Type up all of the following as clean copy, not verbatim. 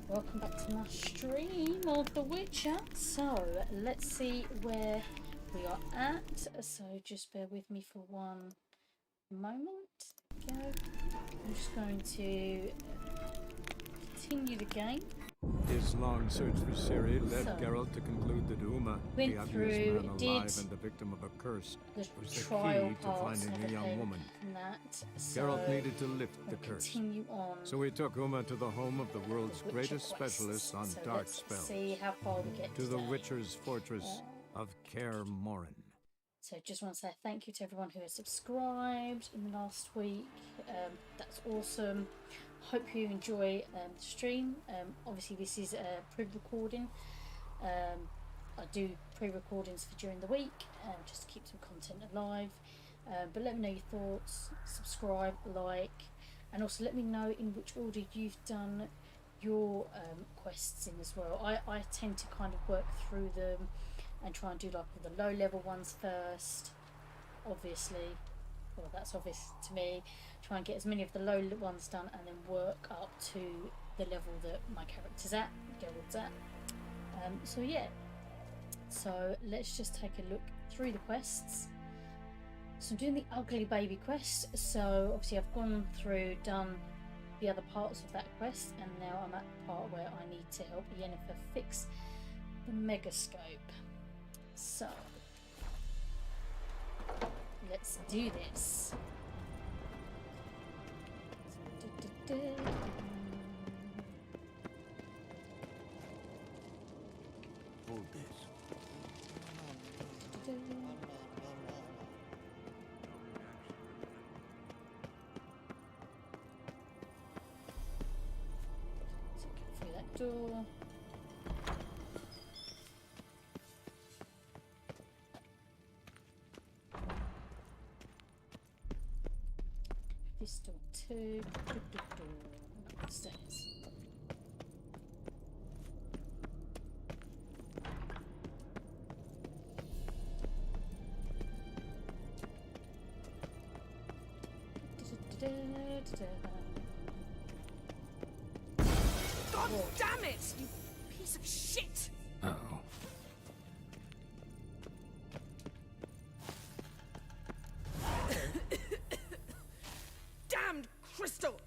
Welcome back to my stream of The Witcher. So, let's see where we are at. So, just bear with me for one moment. Go. I'm just going to continue the game. His long search for Ciri led Geralt to conclude that Uma, the ugliest man alive and the victim of a curse, was the key to finding the young woman. Geralt needed to lift the curse. So he took Uma to the home of the world's greatest specialist on dark spells. See how far we get to the Witcher's fortress of Kaer Morhen. So just want to say thank you to everyone who has subscribed in the last week. That's awesome. Hope you enjoy the stream. Obviously this is a pre-recording. I do pre-recordings for during the week just to keep some content alive. But let me know your thoughts, subscribe, like, and also let me know in which order you've done your quests in as well. I tend to kind of work through them and try and do like the low level ones first, obviously. Well, that's obvious to me. Try and get as many of the low ones done and then work up to the level that my character's at, Geralt's at. So yeah, so let's just take a look through the quests. So I'm doing the ugly baby quest. So obviously I've gone through, done the other parts of that quest, and now I'm at the part where I need to help Yennefer fix the megascope. So let's do this. Hold this. So get through that door. This door too. Upstairs. God damn it, you piece of shit! Uh-oh. Damned crystal!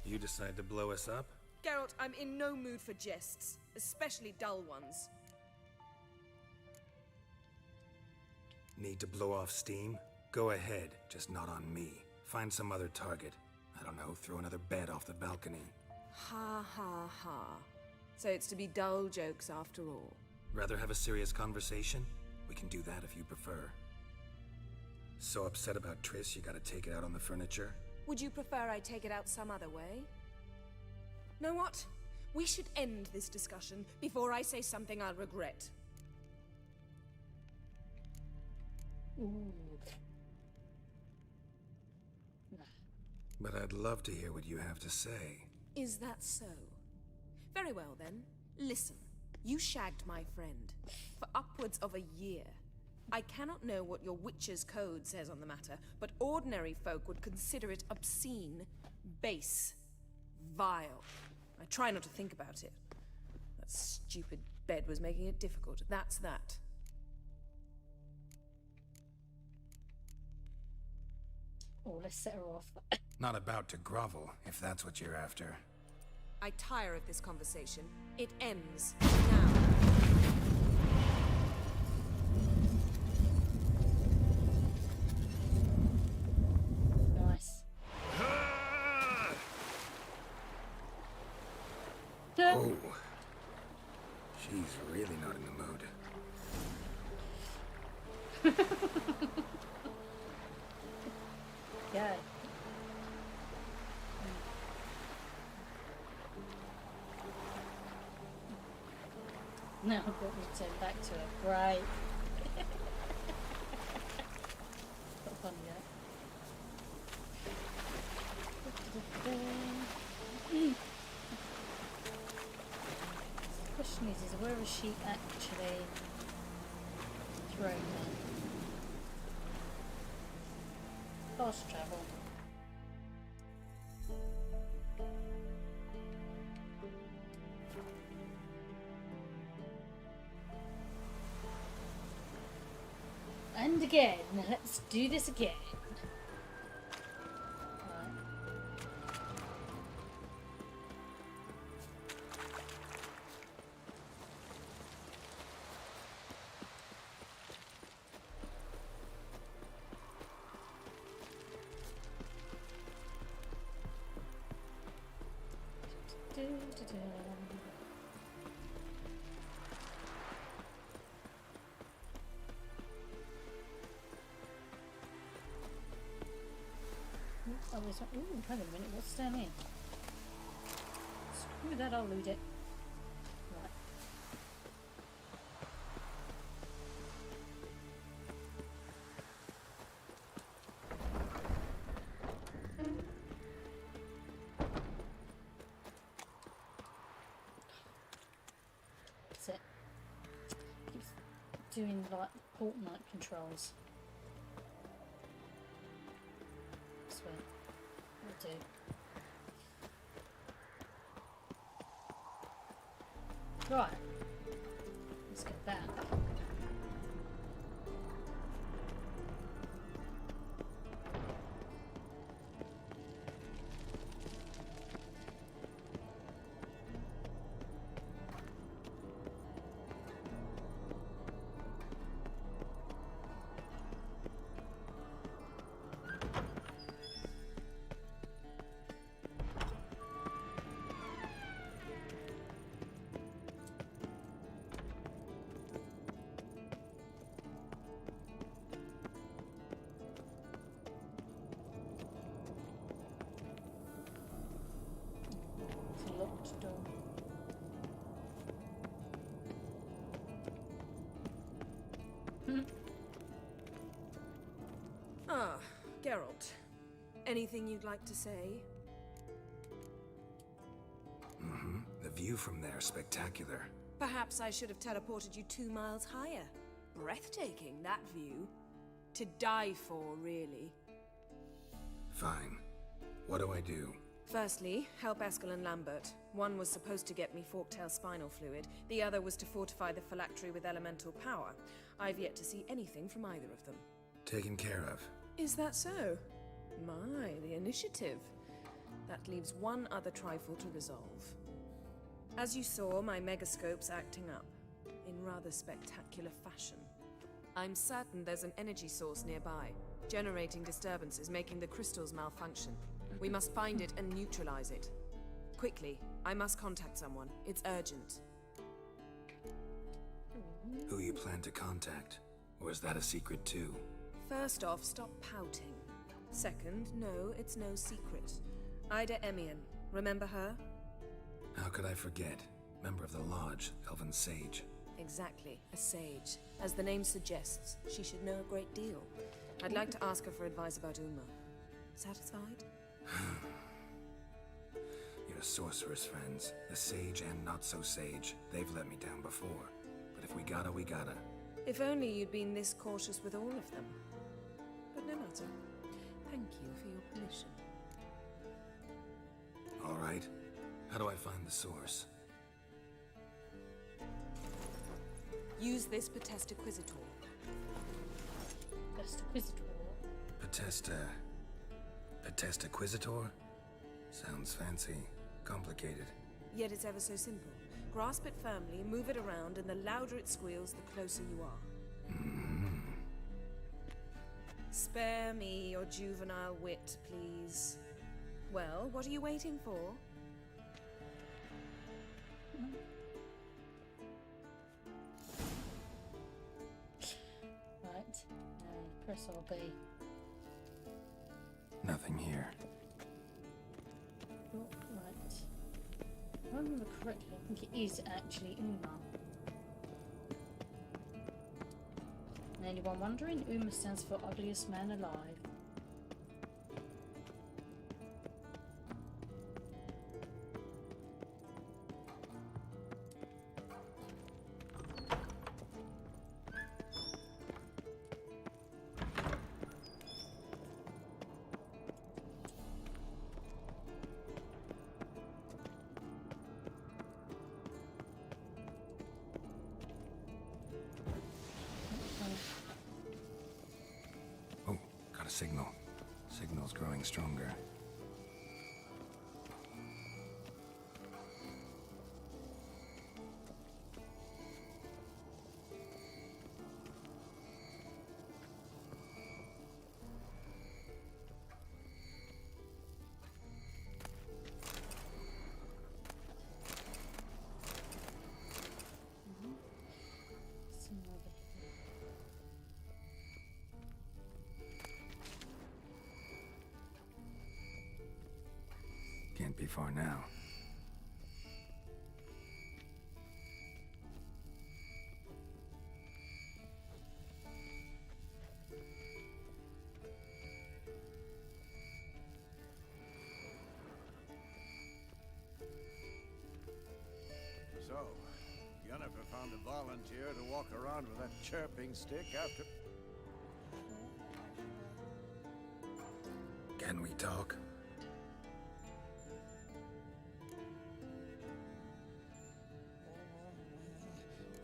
You decide to blow us up? Geralt, I'm in no mood for jests, especially dull ones. Need to blow off steam? Go ahead, just not on me. Find some other target. I don't know, throw another bed off the balcony. Ha ha ha. So it's to be dull jokes after all. Rather have a serious conversation? We can do that if you prefer. So upset about Triss you gotta take it out on the furniture? Would you prefer I take it out some other way? Know what? We should end this discussion before I say something I'll regret. Ooh. But I'd love to hear what you have to say. Is that so? Very well then. Listen, you shagged my friend for upwards of a year. I cannot know what your Witcher's Code says on the matter, but ordinary folk would consider it obscene, base, vile. I try not to think about it. That stupid bed was making it difficult. That's that. Oh, let's set her off. Not about to grovel, if that's what you're after. I tire of this conversation. It ends now. Nice. Oh. She's really not in the mood. Yeah. Now I've got to return back to her. Great. Got fun yet. The question is where is she actually thrown then? Fast travel. again. Let's do this again. Oh, there's one. Ooh, hang on a minute, what's down here? Screw that, I'll loot it. Right. That's it. Keeps doing like Fortnite controls. This way. Will do. Right. Let's go back. Locked door. Ah, Geralt. Anything you'd like to say? The view from there is spectacular. Perhaps I should have teleported you 2 miles higher. Breathtaking, that view. To die for, really. Fine. What do I do? Firstly, help Eskel and Lambert. One was supposed to get me forktail spinal fluid, the other was to fortify the phylactery with elemental power. I've yet to see anything from either of them. Taken care of. Is that so? My, the initiative. That leaves one other trifle to resolve. As you saw, my megascope's acting up, in rather spectacular fashion. I'm certain there's an energy source nearby, generating disturbances, making the crystals malfunction. We must find it and neutralize it. Quickly, I must contact someone. It's urgent. Who you plan to contact? Or is that a secret too? First off, stop pouting. Second, no, it's no secret. Ida Emian. Remember her? How could I forget? Member of the Lodge, Elven Sage. Exactly, a sage. As the name suggests, she should know a great deal. I'd like to ask her for advice about Uma. Satisfied? Your sorceress friends, the sage and not-so-sage, they've let me down before. But if we gotta, we gotta. If only you'd been this cautious with all of them. But no matter. Thank you for your permission. All right. How do I find the source? Use this Potestaquizitor. Potestaquizitor? Potestaquizitor? Sounds fancy. Complicated. Yet it's ever so simple. Grasp it firmly, move it around, and the louder it squeals, the closer you are. Spare me your juvenile wit, please. Well, what are you waiting for? Right. Press RB. Nothing here. Oh, right. If I remember correctly, I think it is actually Uma. And anyone wondering, Uma stands for ugliest man alive. signal. Signal's growing stronger. Can't be far now. So, Yennefer found a volunteer to walk around with that chirping stick after... Can we talk?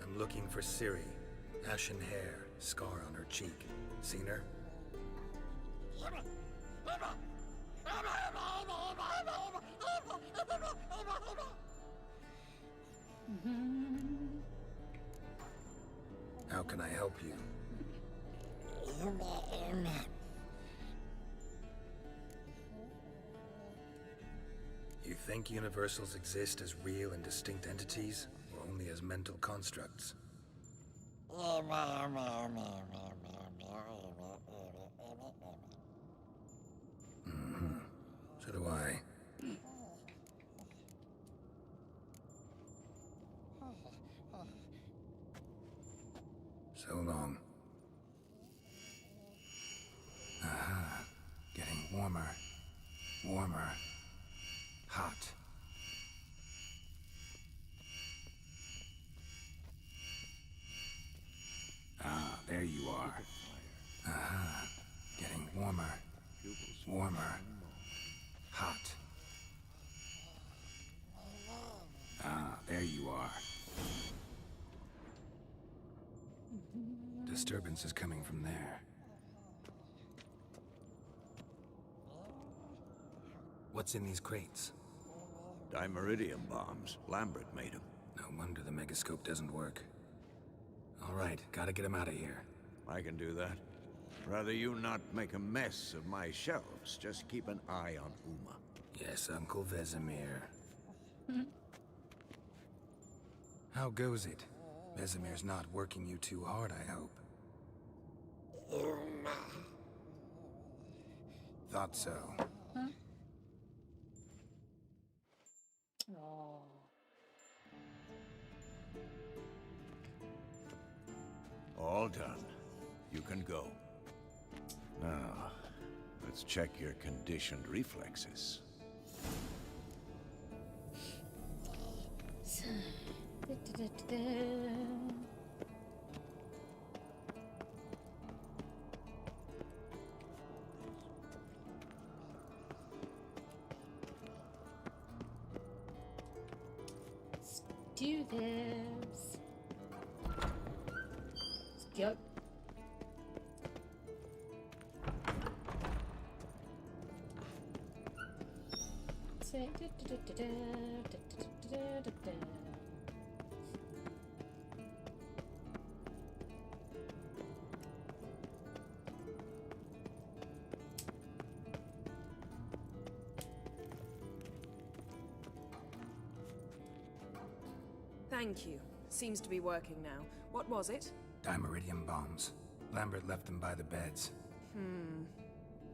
I'm looking for Ciri. Ashen hair, scar on her cheek. Seen her? How can I help you? You think universals exist as real and distinct entities, or only as mental constructs? So do I. So long. Aha. Getting warmer. Warmer. Hot. Ah, there you are. Aha. Getting warmer. Warmer. Hot. Ah, there you are. Disturbance is coming from there. What's in these crates? Dimeridium bombs. Lambert made them. No wonder the megascope doesn't work. All right, gotta get him out of here. I can do that. Rather you not make a mess of my shelves. Just keep an eye on Uma. Yes, Uncle Vesemir. How goes it? Vesemir's not working you too hard, I hope. Thought so. Oh. All done. You can go. Now, let's check your conditioned reflexes. Let's do this. Let's go. Thank you. Seems to be working now. What was it? Dimeridium bombs. Lambert left them by the beds.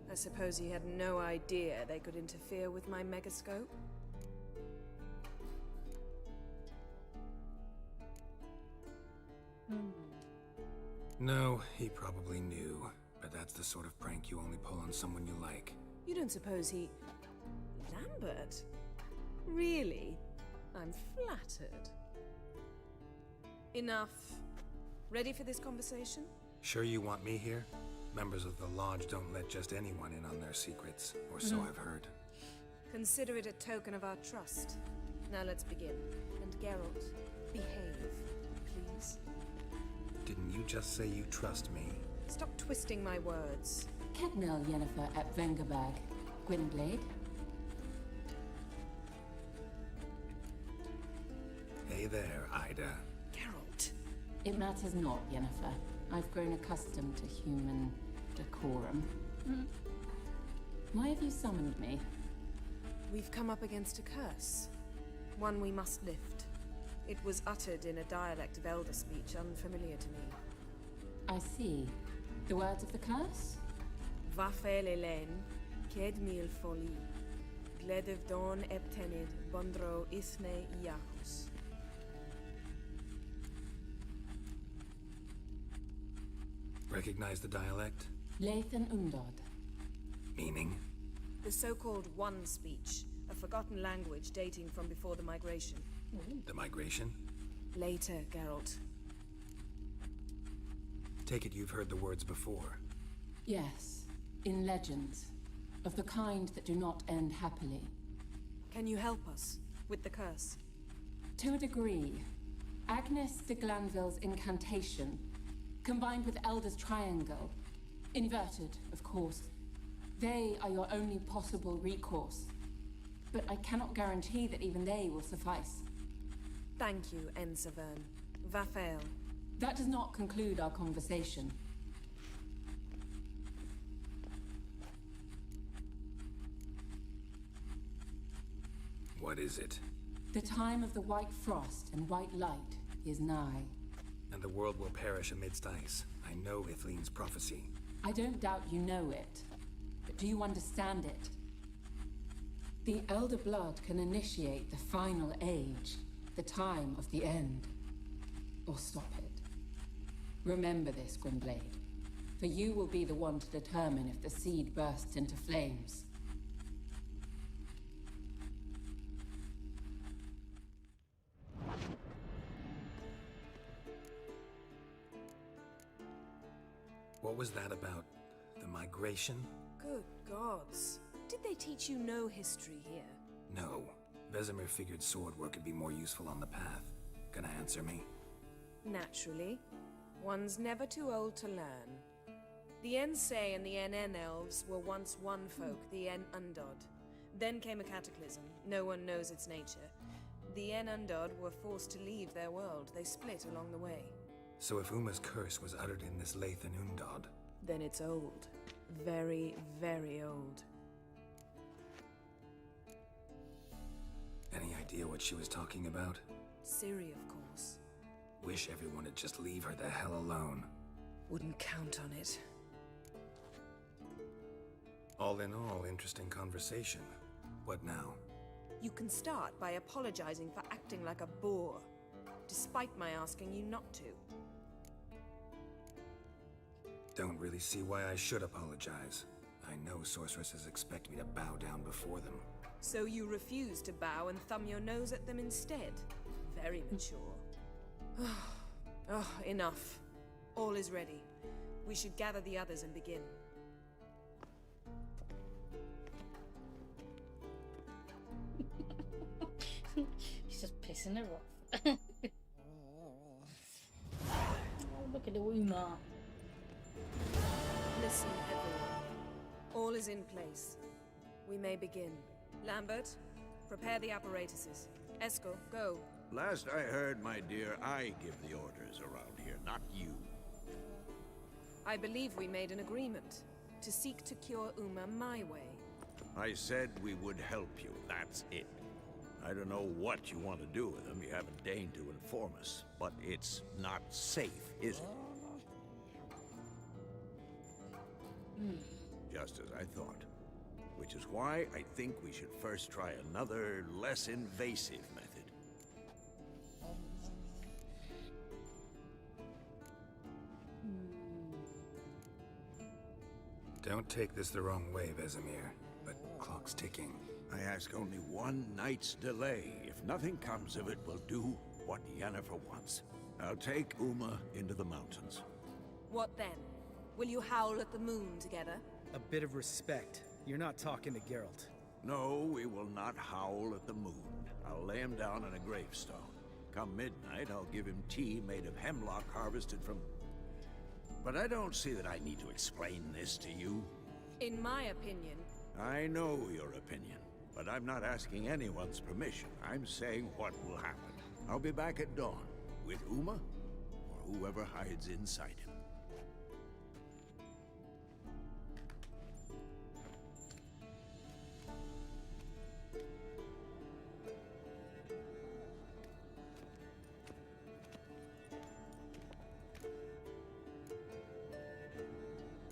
I suppose he had no idea they could interfere with my megascope? No, he probably knew. But that's the sort of prank you only pull on someone you like. You don't suppose he... Lambert? Really? I'm flattered. Enough. Ready for this conversation? Sure you want me here? Members of the Lodge don't let just anyone in on their secrets, or so I've heard. Consider it a token of our trust. Now let's begin. And Geralt, behave, please. Didn't you just say you trust me? Stop twisting my words. Ketnel Yennefer at Vengerberg, Gwynblade. Hey there, Ida. Geralt. It matters not, Yennefer. I've grown accustomed to human decorum. Why have you summoned me? We've come up against a curse. One we must lift. It was uttered in a dialect of Elder speech unfamiliar to me. I see. The words of the curse? Vafel Elen, Ked mil foli, Gledev don eptenid, Bondro isne iacus. Recognize the dialect? Lathan Undod. Meaning? The so-called One speech, a forgotten language dating from before the migration. The migration? Later, Geralt. Take it you've heard the words before. Yes, in legends. Of the kind that do not end happily. Can you help us with the curse? To a degree. Agnes de Glanville's incantation, combined with Elder's triangle, inverted, of course. They are your only possible recourse. But I cannot guarantee that even they will suffice. Thank you, Ensavern. Vafel. That does not conclude our conversation. What is it? The time of the white frost and white light is nigh. And the world will perish amidst ice. I know Ithleen's prophecy. I don't doubt you know it. But do you understand it? The Elder Blood can initiate the final age, the time of the end. Or stop it. Remember this, Gwynblade. For you will be the one to determine if the seed bursts into flames. What was that about? The migration? Good gods. Did they teach you no history here? No. Vesemir figured sword work would be more useful on the path. Gonna answer me? Naturally. One's never too old to learn. The Ensei and the NN elves were once one folk, the En Undod. Then came a cataclysm. No one knows its nature. The En Undod were forced to leave their world. They split along the way. So if Uma's curse was uttered in this Lathan Undod... Then it's old. Very, very old. Any idea what she was talking about? Ciri, of course. Wish everyone would just leave her the hell alone. Wouldn't count on it. All in all, interesting conversation. What now? You can start by apologizing for acting like a boor, despite my asking you not to. Don't really see why I should apologize. I know sorceresses expect me to bow down before them. So you refuse to bow and thumb your nose at them instead? Very mature. Oh, enough. All is ready. We should gather the others and begin. She's just pissing her off. Oh, look at the Uma. Listen, everyone. All is in place. We may begin. Lambert, prepare the apparatuses. Eskel, go. Last I heard, my dear, I give the orders around here, not you. I believe we made an agreement to seek to cure Uma my way. I said we would help you, that's it. I don't know what you want to do with them, you haven't deigned to inform us, but it's not safe, is it? Just as I thought. Which is why I think we should first try another, less invasive method. Don't take this the wrong way, Vesemir, but clock's ticking. I ask only one night's delay. If nothing comes of it, we'll do what Yennefer wants. I'll take Uma into the mountains. What then? Will you howl at the moon together? A bit of respect. You're not talking to Geralt. No, we will not howl at the moon. I'll lay him down on a gravestone. Come midnight, I'll give him tea made of hemlock harvested from... But I don't see that I need to explain this to you. In my opinion... I know your opinion, but I'm not asking anyone's permission. I'm saying what will happen. I'll be back at dawn, with Uma, or whoever hides inside him.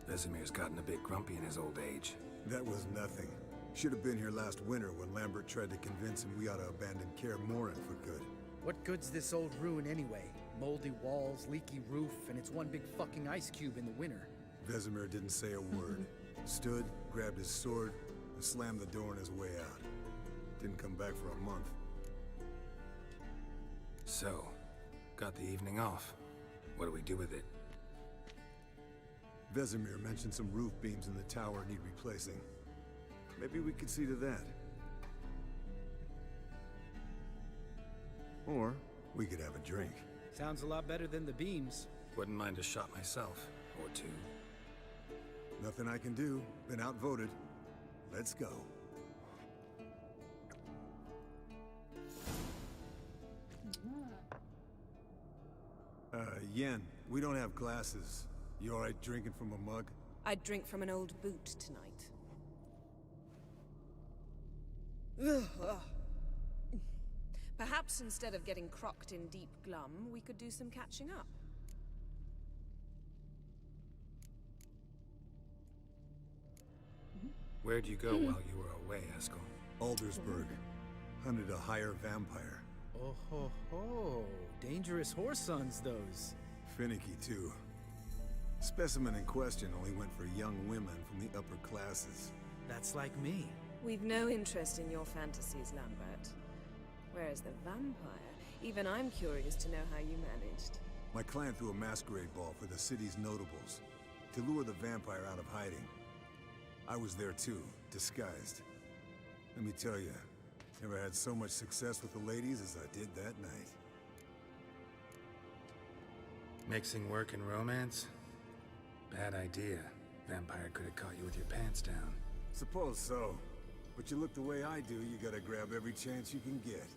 Vesemir's gotten a bit grumpy in his old age. That was nothing. Should have been here last winter when Lambert tried to convince him we ought to abandon Kaer Morhen for good. What good's this old ruin anyway? Moldy walls, leaky roof, and it's one big fucking ice cube in the winter. Vesemir didn't say a word. Stood, grabbed his sword, and slammed the door on his way out. Didn't come back for a month. So, got the evening off. What do we do with it? Vesemir mentioned some roof beams in the tower need replacing. Maybe we could see to that. Or we could have a drink. Sounds a lot better than the beams. Wouldn't mind a shot myself, or two. Nothing I can do. Been outvoted. Let's go. Yen, we don't have glasses. You alright drinking from a mug? I'd drink from an old boot tonight. Perhaps instead of getting crocked in deep glum, we could do some catching up. Where'd you go while you were away, Eskel? Aldersburg. Hunted a higher vampire. Oh ho ho. Dangerous horse sons, those. Finicky, too. Specimen in question only went for young women from the upper classes. That's like me. We've no interest in your fantasies, Lambert. Whereas the vampire, even I'm curious to know how you managed. My client threw a masquerade ball for the city's notables, to lure the vampire out of hiding. I was there too, disguised. Let me tell you, never had so much success with the ladies as I did that night. Mixing work and romance? Bad idea. Vampire could have caught you with your pants down. Suppose so. But you look the way I do, you gotta grab every chance you can get.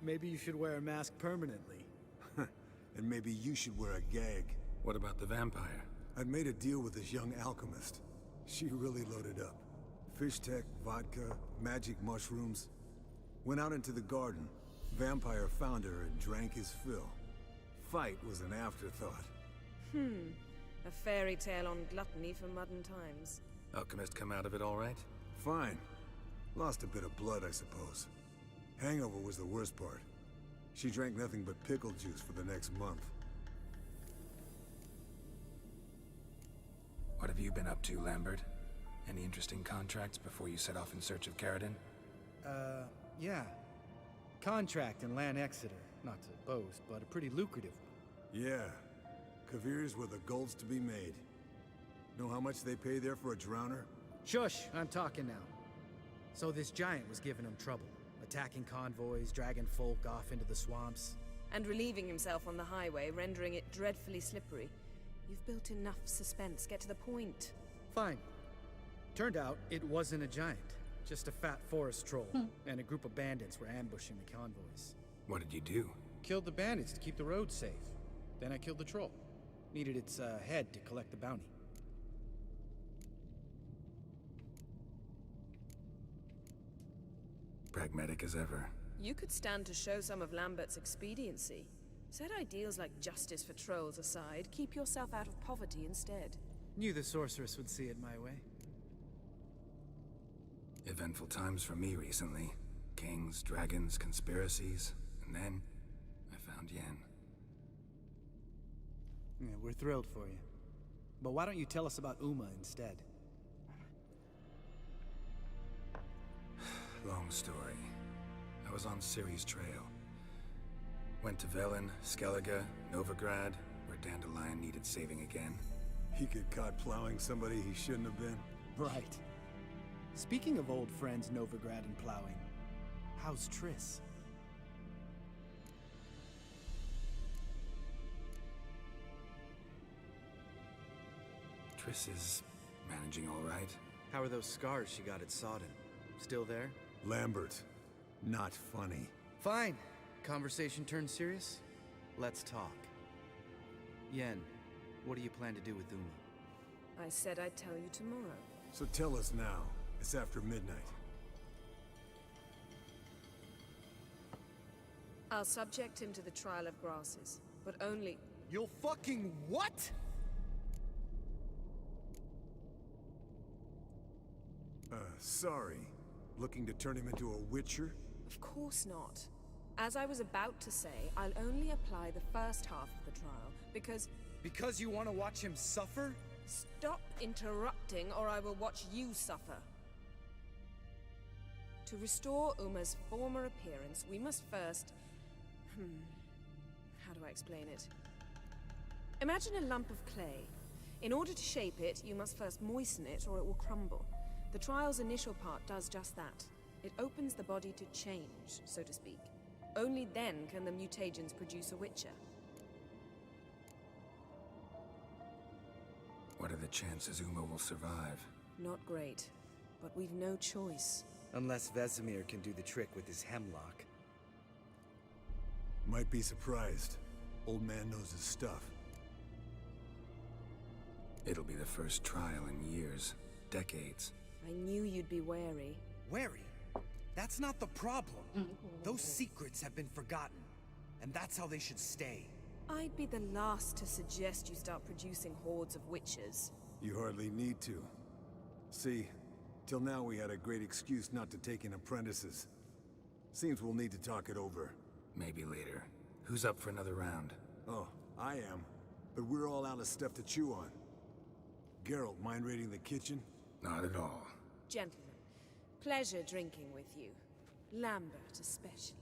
Maybe you should wear a mask permanently. And maybe you should wear a gag. What about the vampire? I'd made a deal with this young alchemist. She really loaded up. Fish tech, vodka, magic mushrooms. Went out into the garden. Vampire found her and drank his fill. Fight was an afterthought. A fairy tale on gluttony for modern times. Alchemist come out of it all right? Fine. Lost a bit of blood, I suppose. Hangover was the worst part. She drank nothing but pickle juice for the next month. What have you been up to, Lambert? Any interesting contracts before you set off in search of Caridin? Yeah. Contract in Lan Exeter. Not to boast, but a pretty lucrative one. Yeah. Kavir's were the gold's to be made. Know how much they pay there for a drowner? Shush, I'm talking now. So this giant was giving him trouble. Attacking convoys, dragging folk off into the swamps. And relieving himself on the highway, rendering it dreadfully slippery. You've built enough suspense. Get to the point. Fine. Turned out it wasn't a giant. Just a fat forest troll. And a group of bandits were ambushing the convoys. What did you do? Killed the bandits to keep the roads safe. Then I killed the troll. Needed its head to collect the bounty. Pragmatic as ever. You could stand to show some of Lambert's expediency. Set ideals like justice for trolls aside, keep yourself out of poverty instead. Knew the sorceress would see it my way. Eventful times for me recently. Kings, dragons, conspiracies, and then I found Yen. Yeah, we're thrilled for you. But why don't you tell us about Uma instead? Long story. I was on Ciri's trail. Went to Velen, Skellige, Novigrad, where Dandelion needed saving again. He get caught plowing somebody he shouldn't have been. Right. Speaking of old friends Novigrad and plowing, how's Triss? Triss is Managing all right? How are those scars she got at Sodden? Still there? Lambert, not funny. Fine. Conversation turned serious? Let's talk. Yen, what do you plan to do with Uma? I said I'd tell you tomorrow. So tell us now. It's after midnight. I'll subject him to the trial of grasses, but only... You'll fucking what? Sorry. Looking to turn him into a witcher? Of course not. As I was about to say, I'll only apply the first half of the trial, because... Because you want to watch him suffer? Stop interrupting, or I will watch you suffer. To restore Uma's former appearance, we must first... How do I explain it? Imagine a lump of clay. In order to shape it, you must first moisten it, or it will crumble. The trial's initial part does just that. It opens the body to change, so to speak. Only then can the mutagens produce a Witcher. What are the chances Uma will survive? Not great, but we've no choice. Unless Vesemir can do the trick with his hemlock. Might be surprised. Old man knows his stuff. It'll be the first trial in years. Decades. I knew you'd be wary. Wary? That's not the problem. Those secrets have been forgotten. And that's how they should stay. I'd be the last to suggest you start producing hordes of witches. You hardly need to. See, till now we had a great excuse not to take in apprentices. Seems we'll need to talk it over. Maybe later. Who's up for another round? Oh, I am. But we're all out of stuff to chew on. Geralt, mind raiding the kitchen? Not at all. Gentlemen, pleasure drinking with you. Lambert especially.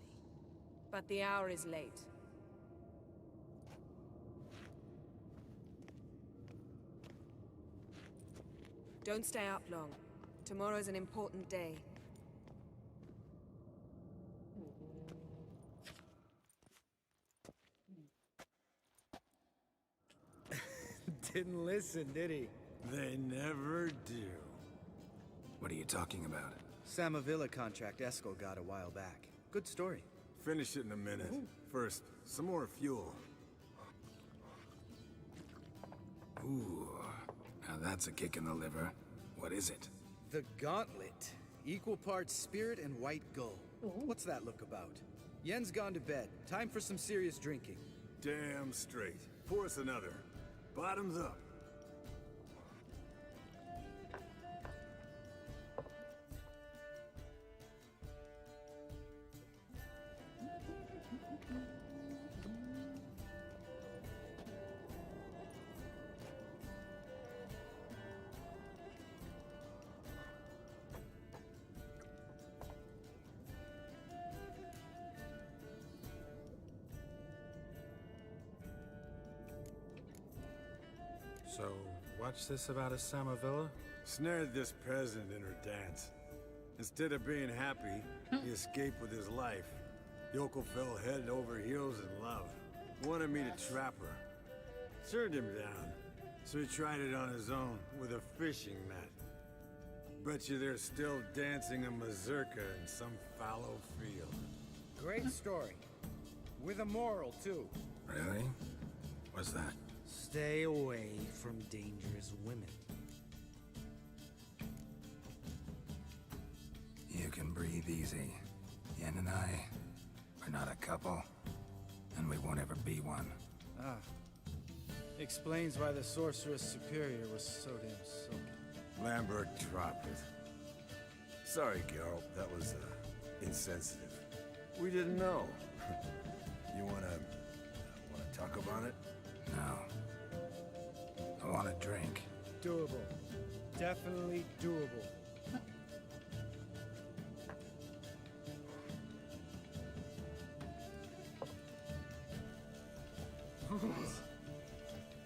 But the hour is late. Don't stay up long. Tomorrow's an important day. Didn't listen, did he? They never do. What are you talking about? Samavilla contract Eskel got a while back. Good story. Finish it in a minute. First, some more fuel. Ooh, now that's a kick in the liver. What is it? The Gauntlet. Equal parts spirit and white gold. What's that look about? Yen's gone to bed. Time for some serious drinking. Damn straight. Pour us another. Bottoms up. So, what's this about a Samavilla? Snared this peasant in her dance. Instead of being happy, he escaped with his life. Yoko fell head over heels in love. Wanted me to trap her. Turned him down, so he tried it on his own with a fishing net. Bet you they're still dancing a mazurka in some fallow field. Great story. With a moral, too. Really? What's that? Stay away from dangerous women. You can breathe easy. Yen and I, we're not a couple, and we won't ever be one. Ah. Explains why the Sorceress Superior was so damn soaking. Lambert dropped it. Sorry, Geralt, that was, insensitive. We didn't know. You wanna talk about it? No. I want a drink. Doable. Definitely doable.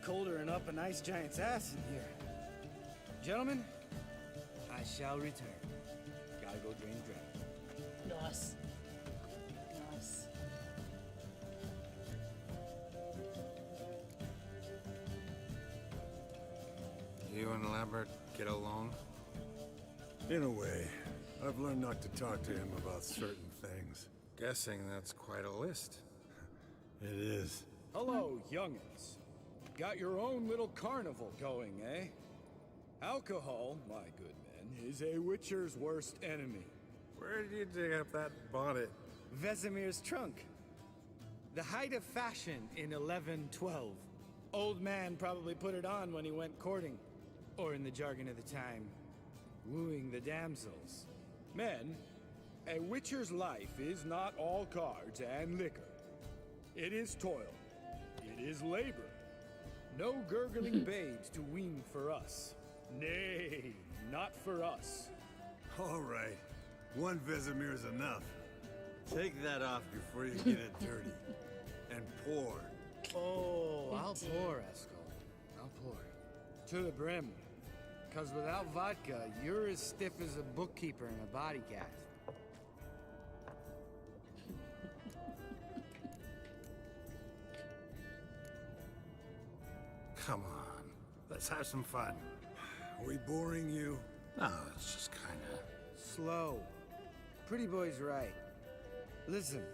Colder and up a nice giant's ass in here. Gentlemen, I shall return. Gotta go drain the dragon. Nice. Nice. You and Lambert Get along? In a way. I've learned not to talk to him about certain things. Guessing that's quite a list. It is. Hello, young'uns. Got your own little carnival going, eh? Alcohol, my good men, is a witcher's worst enemy. Where did you dig up that bonnet? Vesemir's trunk. The height of fashion in 1112. Old man probably put it on when he went courting. Or in the jargon of the time, wooing the damsels. Men, a witcher's life is not all cards and liquor. It is toil. It is labor. No gurgling babes to wean for us. Nay, not for us. All right. One Vesemir's enough. Take that off before you get it dirty. And pour. Oh, I'll pour, Eskel. I'll pour. To the brim. 'Cause without vodka, you're as stiff as a bookkeeper in a body cast. Come on. Let's have some fun. Are we boring you? No, it's just kinda... Slow. Pretty boy's right. Listen,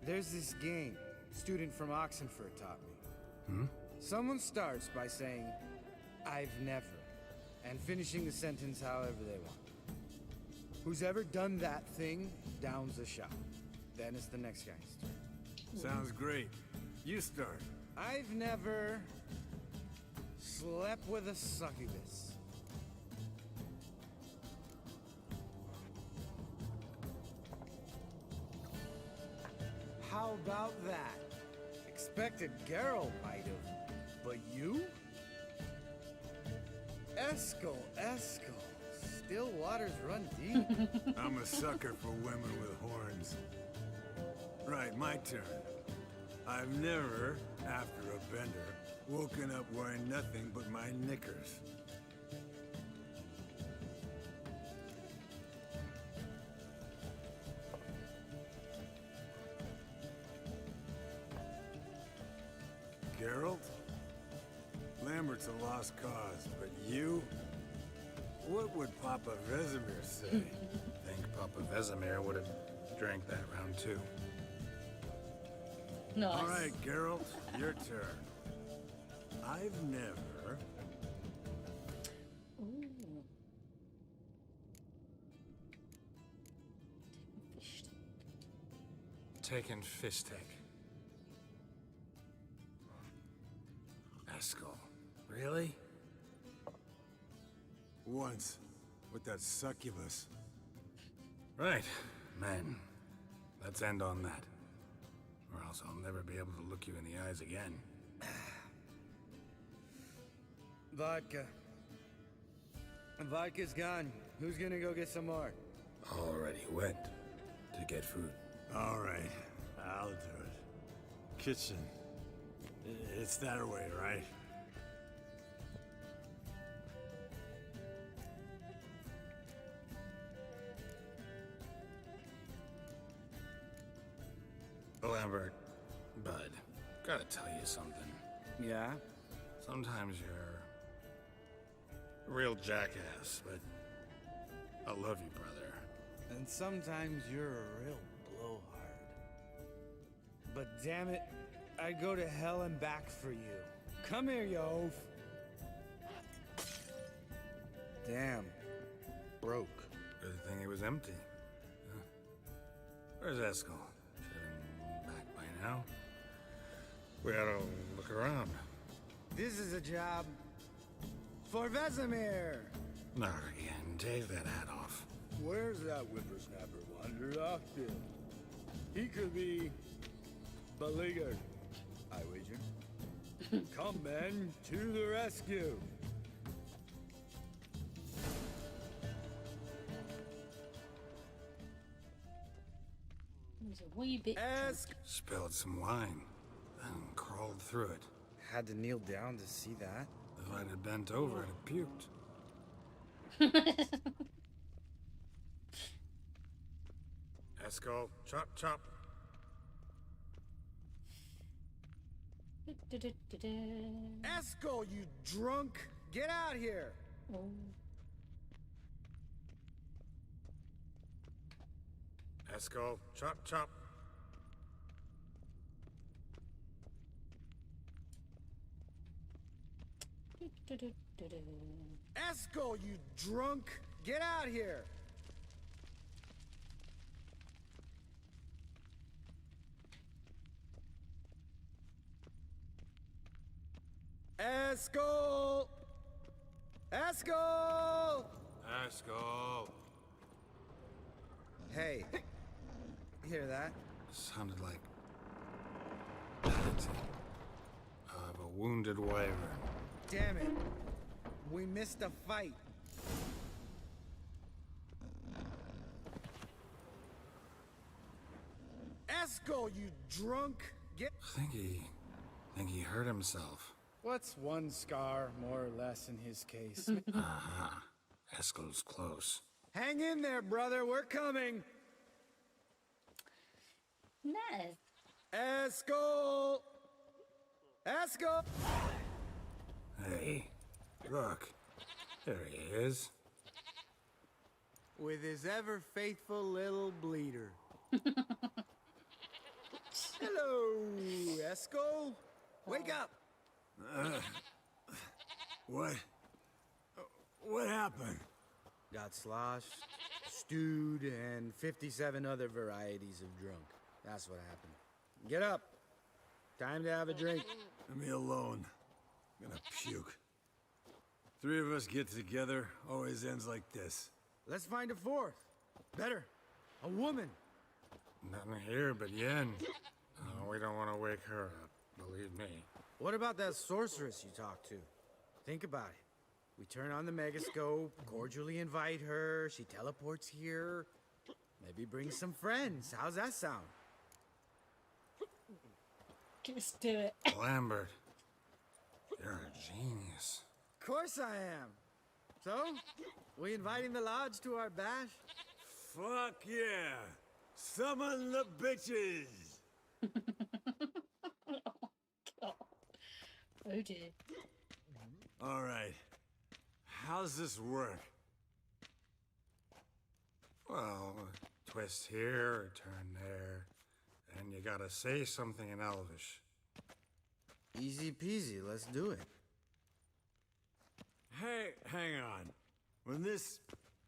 there's this game student from Oxenford taught me. Someone starts by saying, I've never, and finishing the sentence however they want. Who's ever done that thing downs a shot. Then it's the next guy's turn. Sounds great. You start. I've never slept with a succubus. How about that? Expected Geralt might have, but you? Eskel. Still waters run deep. I'm a sucker for women with horns. Right, my turn. I've never, after a bender, woken up wearing nothing but my knickers. Geralt? Lambert's a lost cause, but you? What would Papa Vesemir say? Think Papa Vesemir would have drank that round too. Nice. All right, Geralt, your turn. I've never... Ooh. Taken Fistek. Eskel. Really? Once, with that succubus. Right. Men, let's end on that. Or else I'll never be able to look you in the eyes again. Vodka. Vodka's gone. Who's gonna go get some more? Already went to get food. All right, I'll do it. Kitchen. It's that way, right? Lambert, bud, gotta tell you something. Yeah? Sometimes you're a real jackass, but I love you, brother. And sometimes you're a real blowhard. But damn it, I'd go to hell and back for you. Come here, you oaf. Damn. Broke. Good thing it was empty. Huh? Where's Eskel? Should have been back by now. We ought to look around. This is a job for Vesemir. Not again. Take that hat off. Where's that whippersnapper wandered off to? He could be beleaguered, I wager. Come, men, to the rescue. It was a wee bit. Spilled some wine, then crawled through it. Had to kneel down to see that. If I'd have bent over, I'd have puked. Eskel, chop, chop. Eskel, you drunk! Get out here! Oh. Eskel, chop, chop. Eskel, you drunk! Get out here! Eskel! Eskel! Eskel. Hey, hear that? Sounded like that of a wounded wyvern. Damn it. We missed a fight. Eskel, you drunk! Get. I think he hurt himself. What's one scar more or less in his case? Aha. Eskel's close. Hang in there, brother. We're coming. No. Eskel! Eskel! Hey, look. There he is. With his ever faithful little bleeder. Hello, Eskel. Wake up. What happened? Got sloshed, stewed, and 57 other varieties of drunk. That's what happened. Get up. Time to have a drink. Leave me alone. I'm gonna puke. Three of us get together, always ends like this. Let's find a fourth. Better. A woman. Nothing here but Yen. We don't want to wake her up, believe me. What about that sorceress you talked to? Think about it. We turn on the megascope, cordially invite her, she teleports here. Maybe bring some friends. How's that sound? Just do it. Lambert, you're a genius. Of course I am. So, we inviting the lodge to our bash? Fuck yeah! Summon the bitches! Oh dear. Alright. How's this work? Well, twist here or turn there, and you gotta say something in Elvish. Easy peasy, let's do it. Hey, hang on. When this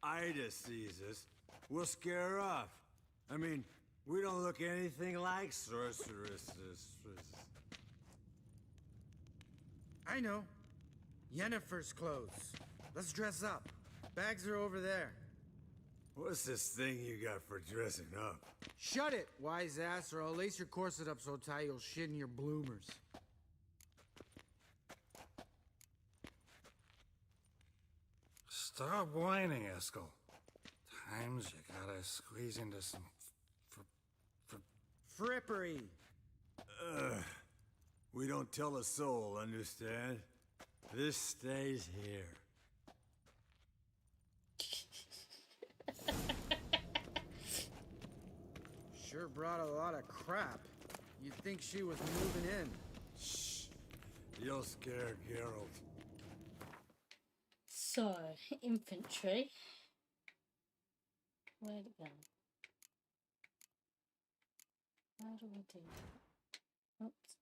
Ida sees us, we'll scare her off. I mean, we don't look anything like sorceresses. I know. Yennefer's clothes. Let's dress up. Bags are over there. What's this thing you got for dressing up? Shut it, wise ass, or I'll lace your corset up so tight you'll shit in your bloomers. Stop whining, Eskel. Times you gotta squeeze into some Frippery. We don't tell a soul, understand? This stays here. Sure brought a lot of crap. You'd think she was moving in. Shh. You'll scare Geralt. So, infantry. Where'd it go? How do we do that? Oops.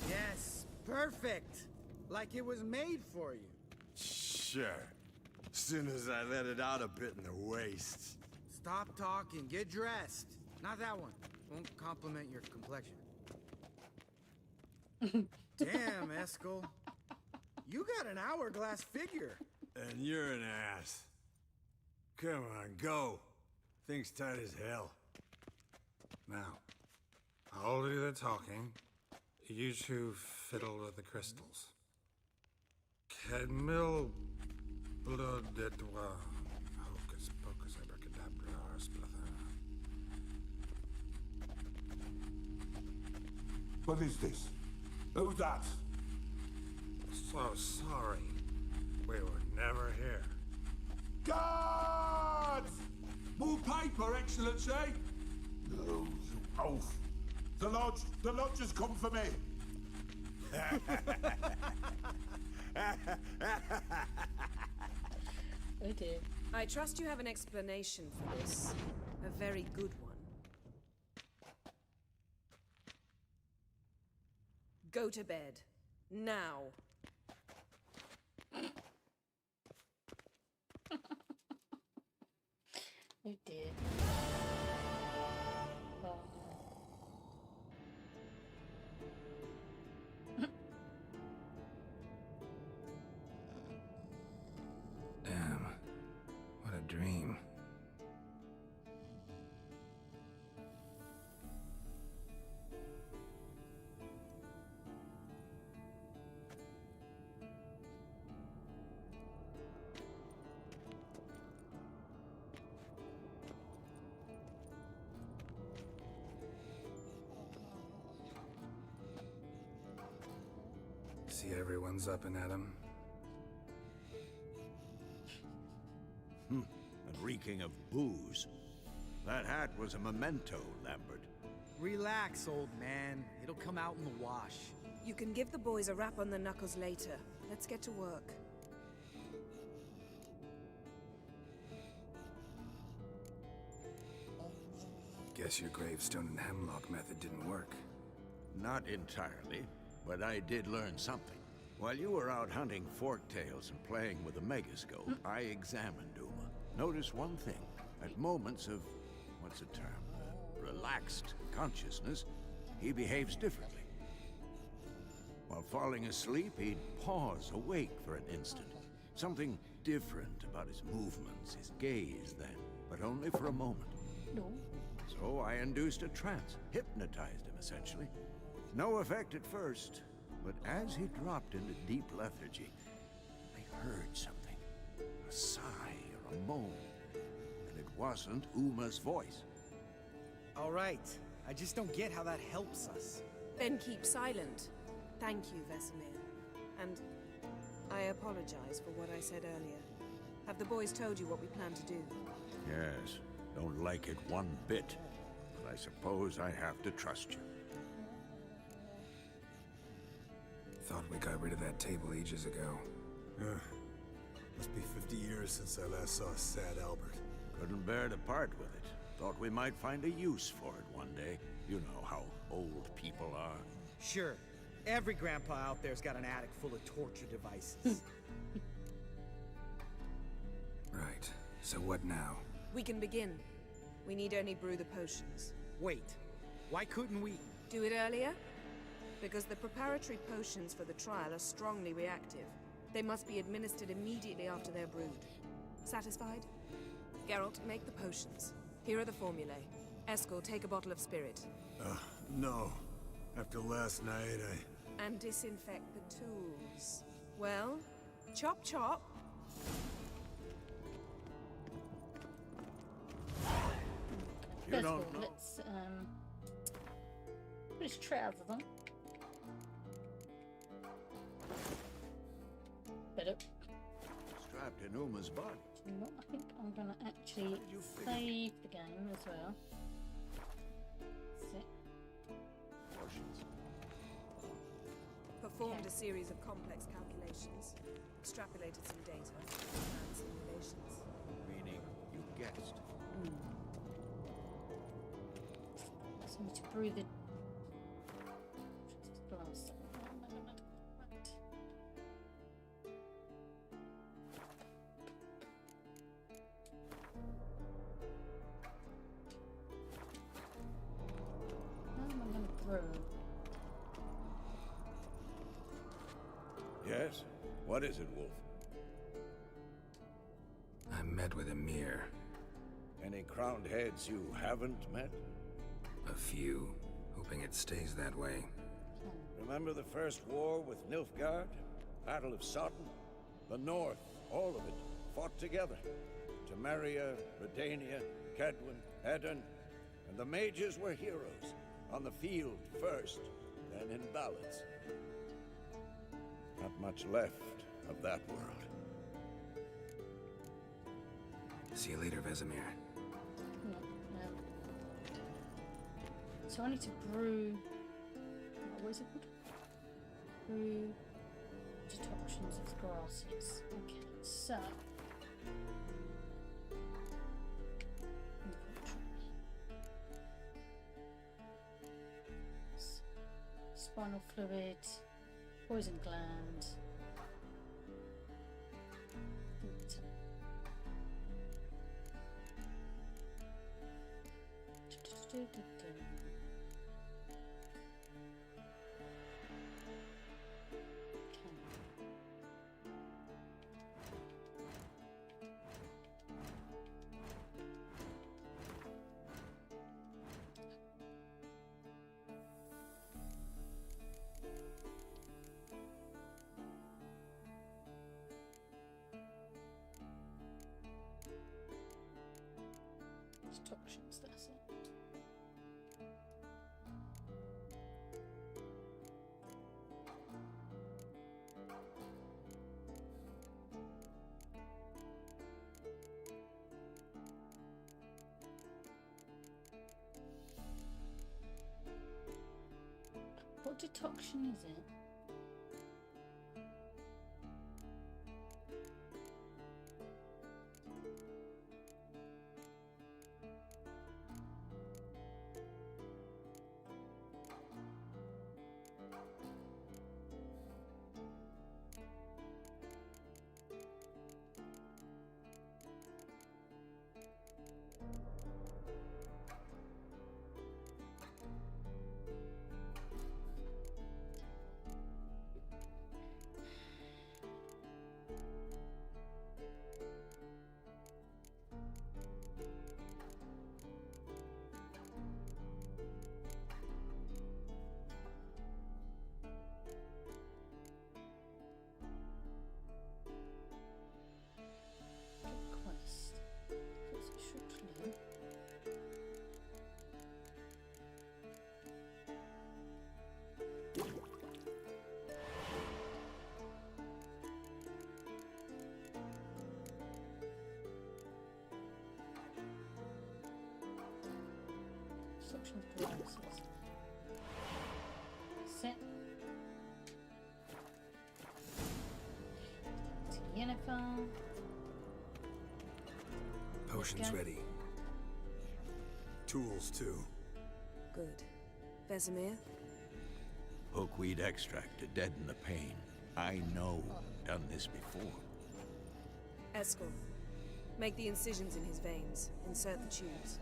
Yes, perfect. Like it was made for you. Sure. As soon as I let it out a bit in the waist. Stop talking, get dressed. Not that one. Won't compliment your complexion. Damn, Eskel. You got an hourglass figure. And you're an ass. Come on, go. Thing's tight as hell. Now, I'll do the talking. You two fiddle with the crystals. Kedmil blood de doigt. Hocus pocus abracadabra splather. What is this? Who's that? So sorry. We were never here. Guards! More paper, Excellency! No, you oaf. The lodge has come for me. Oh dear. I trust you have an explanation for this. A very good one. Go to bed. Now. Oh dear. Oh. Damn. What a dream. See everyone's up and at 'em. And reeking of booze. That hat was a memento, Lambert. Relax, old man. It'll come out in the wash. You can give the boys a rap on the knuckles later. Let's get to work. Guess your gravestone and hemlock method didn't work. Not entirely, but I did learn something. While you were out hunting forktails and playing with a megascope, I examined Uma. Notice one thing. At moments of, what's the term? Relaxed consciousness, he behaves differently. While falling asleep, he'd pause, awake for an instant. Something different about his movements, his gaze then, but only for a moment. No. So I induced a trance, hypnotized him essentially. No effect at first, but as he dropped into deep lethargy, I heard something. A sigh or a moan. And it wasn't Uma's voice. All right. I just don't get how that helps us. Then keep silent. Thank you, Vesemir. And I apologize for what I said earlier. Have the boys told you what we plan to do? Yes, don't like it one bit. But I suppose I have to trust you. Thought we got rid of that table ages ago. Must be 50 years since I last saw sad Albert. Couldn't bear to part with it. Thought we might find a use for it one day. You know how old people are. Sure. Every grandpa out there's got an attic full of torture devices. Right. So what now? We can begin. We need only brew the potions. Wait. Why couldn't we... Do it earlier? Because the preparatory potions for the trial are strongly reactive. They must be administered immediately after they're brewed. Satisfied? Geralt, make the potions. Here are the formulae. Eskel, take a bottle of spirit. No. After last night, And disinfect the tools. Well, chop chop. You First of don't all, know. let's put his trousers on. Better. Strapped in Uma's body. You know what? I think I'm gonna actually did you figure? save the game as well. That's it. Portions. Performed a series of complex calculations. Extrapolated some data and simulations. Meaning, you guessed. So I need to brew the glass. How am I going to brew? Yes? What is it, Wolf? I met with Emir. Any crowned heads you haven't met? A few. Hoping it stays that way. Remember the first war with Nilfgaard? Battle of Sodden? The North, all of it, fought together. Temeria, Redania, Kedwin, Edirn, and the mages were heroes. On the field first, then in ballads. Not much left of that world. See you later, Vesemir. So I need to brew. What is it called? through detoctions of the grasses. Okay, so spinal fluid, poison gland. Toxins, that's it. What detoxin is it? Sit. Jennifer. Potion's ready. Tools, too. Good. Vesemir? Hookweed extract to deaden the pain. I know. Done this before. Eskel. Make the incisions in his veins. Insert the tubes.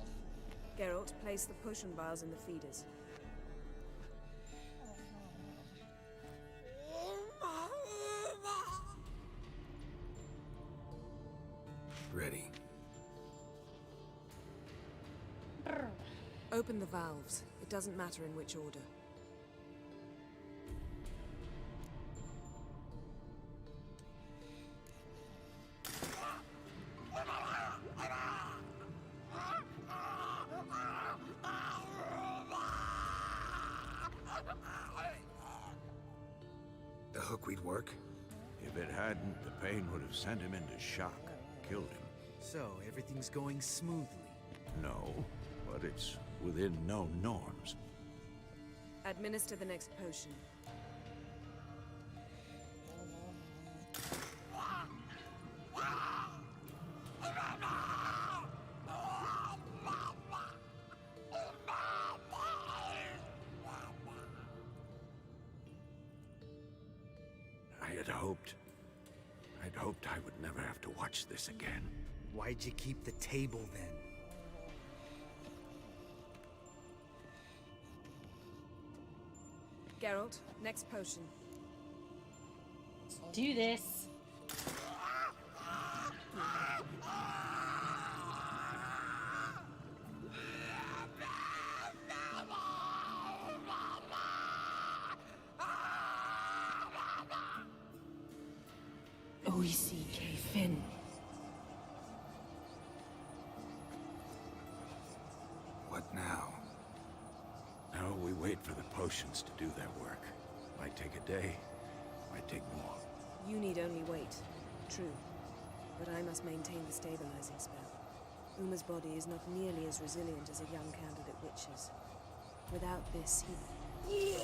Geralt, place the potion vials in the feeders. Ready. Open the valves. It doesn't matter in which order. The hookweed work? If it hadn't, the pain would have sent him into shock, killed him. So, everything's going smoothly? No, but it's within known norms. Administer the next potion. I'd hoped I would never have to watch this again. Why'd you keep the table then? Geralt, next potion. Let's do this. Oisi Finn. What now? Now we wait for the potions to do their work. Might take a day, might take more. You need only wait. True. But I must maintain the stabilizing spell. Uma's body is not nearly as resilient as a young candidate witch's. Without this, he...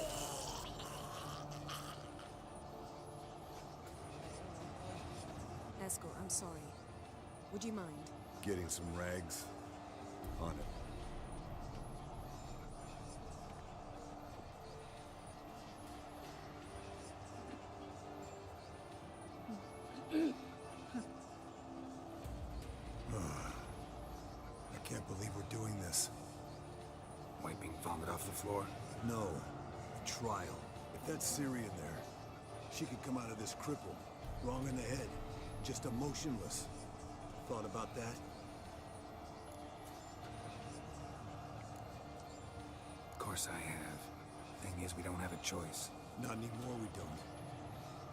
Eskel, I'm sorry. Would you mind? Getting some rags? On it. I can't believe we're doing this. Wiping vomit off the floor? No. The trial. If that's Siri in there, she could come out of this crippled, wrong in the head, just emotionless. Thought about that? Of course I have. Thing is, we don't have a choice. Not anymore, we don't.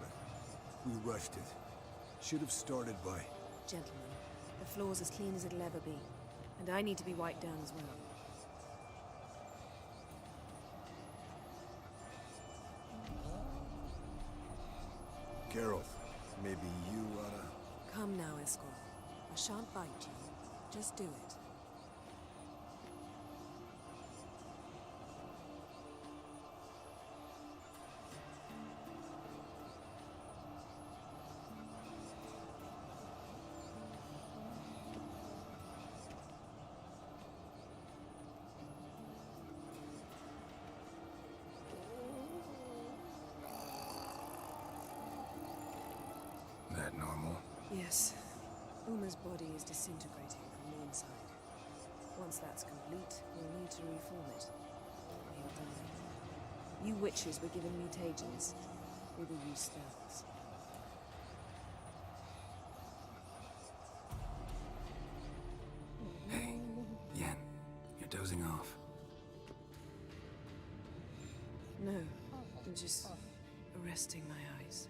But we rushed it. Should have started by... Gentlemen, the floor's as clean as it'll ever be. And I need to be wiped down as well. Geralt, maybe you oughta... Come now, Eskel. I shan't bite you. Just do it. That normal? Yes. Uma's body is disintegrating from the inside. Once that's complete, we'll need to reform it. He'll die. You witches were given mutagens. We will use spells. Hey, Yen, you're dozing off. No, I'm just resting my eyes.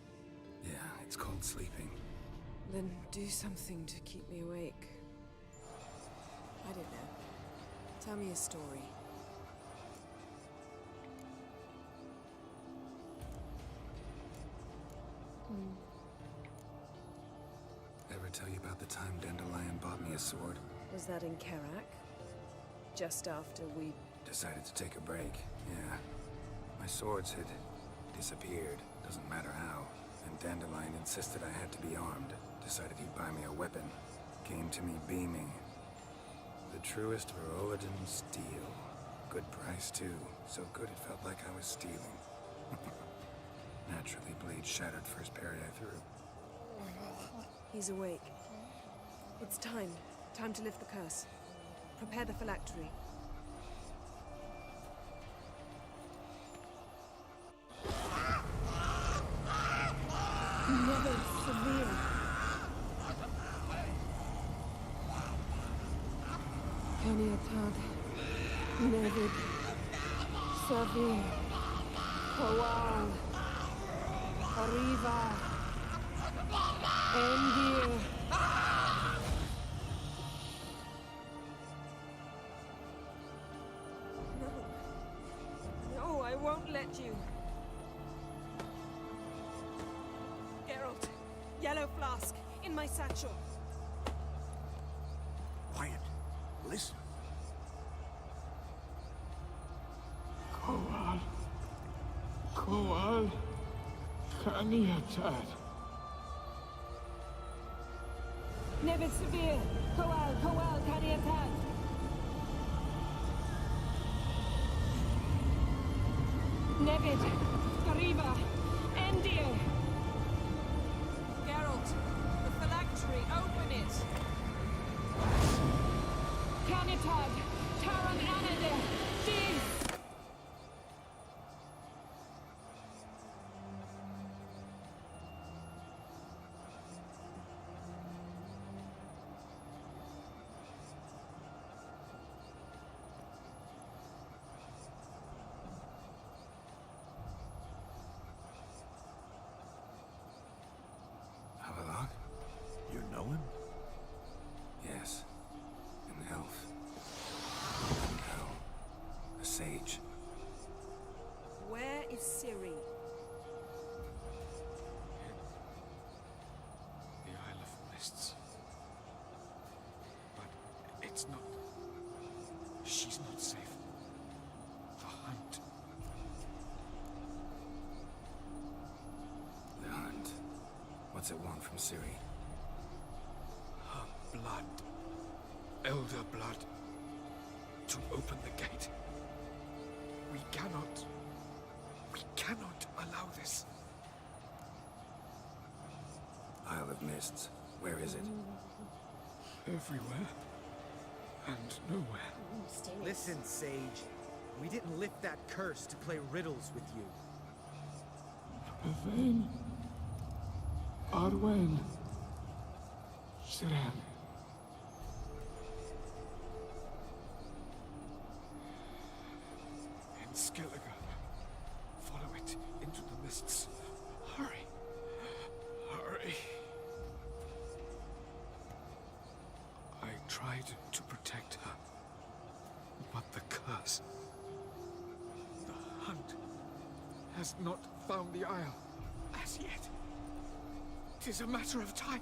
Yeah, it's called sleeping. Then do something to keep me awake. I don't know. Tell me a story. Ever tell you about the time Dandelion bought me a sword? Was that in Karak? Just after we... Decided to take a break, yeah. My swords had disappeared, doesn't matter how. And Dandelion insisted I had to be armed. Decided he'd buy me a weapon. Came to me beaming. The truest Verolidan steel. Good price, too. So good it felt like I was stealing. Naturally, blade shattered first parry I threw. He's awake. It's time. Time to lift the curse. Prepare the phylactery. Never severe. Kaniatad, Nevid, Savir, Kowal, Arriva, Endir. No, I won't let you. Geralt, yellow flask, in my satchel. Quiet. Listen. Kowal. Kowal. Kaniatad. Nevid Severe, Kowal, Kowal, Kaniatad. Nevid, Arriva, Endir. Geralt, the phylactery, open it! Kanitad, Taran Anadir, Dis. Havelock? You know him? Yes. An elf. And hell. A sage. Where is Ciri? The Isle of Mists. But it's not... She's not safe. The hunt. The hunt. What's it want from Ciri? blood. Elder blood. To open the gate. We cannot allow this. Isle of Mists. Where is it? Everywhere. And nowhere. Listen, Sage. We didn't lift that curse to play riddles with you. Then... Arwen. Siran. And Skelliger. Follow it into the mists. Hurry. Hurry. I tried to protect her. But the curse... The hunt has not found the Isle as yet. 'Tis a matter of time.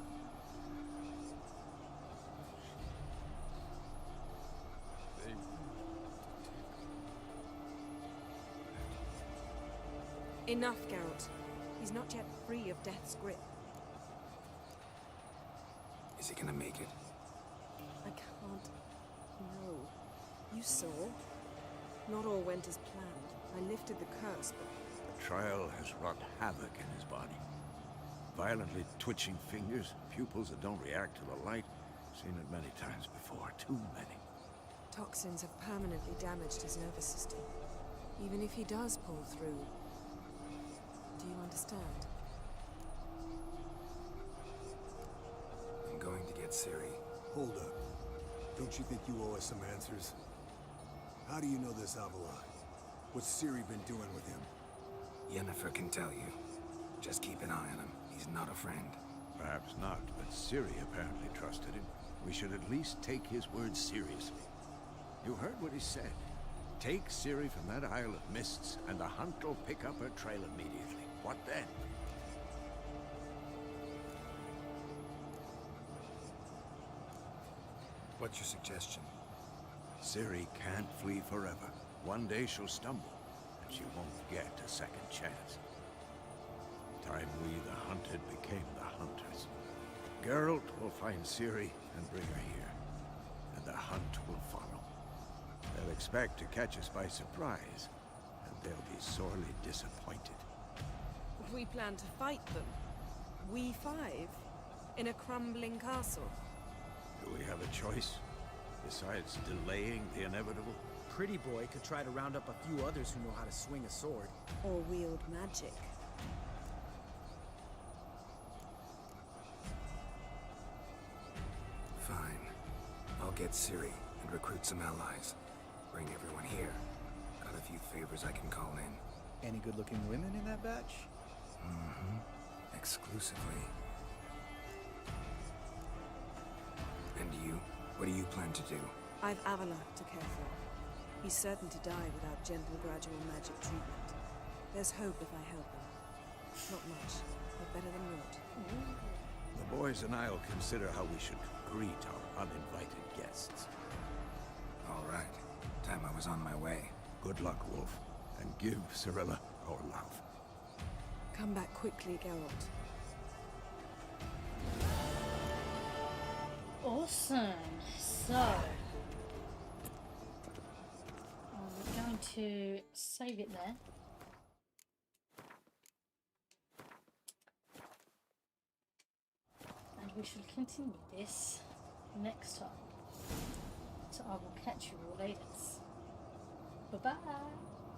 Enough, Geralt. He's not yet free of death's grip. Is he gonna make it? I can't. No. You saw. Not all went as planned. I lifted the curse, but... The trial has wrought havoc in his body. Violently twitching fingers, pupils that don't react to the light. Seen it many times before. Too many. Toxins have permanently damaged his nervous system. Even if he does pull through... Do you understand? I'm going to get Ciri. Hold up. Don't you think you owe us some answers? How do you know this Avalon? What's Ciri been doing with him? Yennefer can tell you. Just keep an eye on him. He's not a friend. Perhaps not, but Ciri apparently trusted him. We should at least take his words seriously. You heard what he said. Take Ciri from that Isle of Mists, and the hunt will pick up her trail immediately. What then? What's your suggestion? Ciri can't flee forever. One day she'll stumble, and she won't get a second chance. Time we, the hunted, became the hunters. Geralt will find Ciri and bring her here, and the hunt will follow. They'll expect to catch us by surprise, and they'll be sorely disappointed. We plan to fight them. We five? In a crumbling castle? Do we have a choice? Besides delaying the inevitable? Pretty Boy could try to round up a few others who know how to swing a sword. Or wield magic. Fine. I'll get Ciri and recruit some allies. Bring everyone here. Got a few favors I can call in. Any good-looking women in that batch? Mm-hmm. Exclusively. And you? What do you plan to do? I've Avalon to care for. He's certain to die without gentle, gradual magic treatment. There's hope if I help him. Not much, but better than naught. The boys and I'll consider how we should greet our uninvited guests. All right. Time I was on my way. Good luck, Wolf, and give Cirilla our love. Come back quickly, Geralt. Awesome. So, I'm going to save it there. And we shall continue this next time. So I will catch you all later. Bye-bye.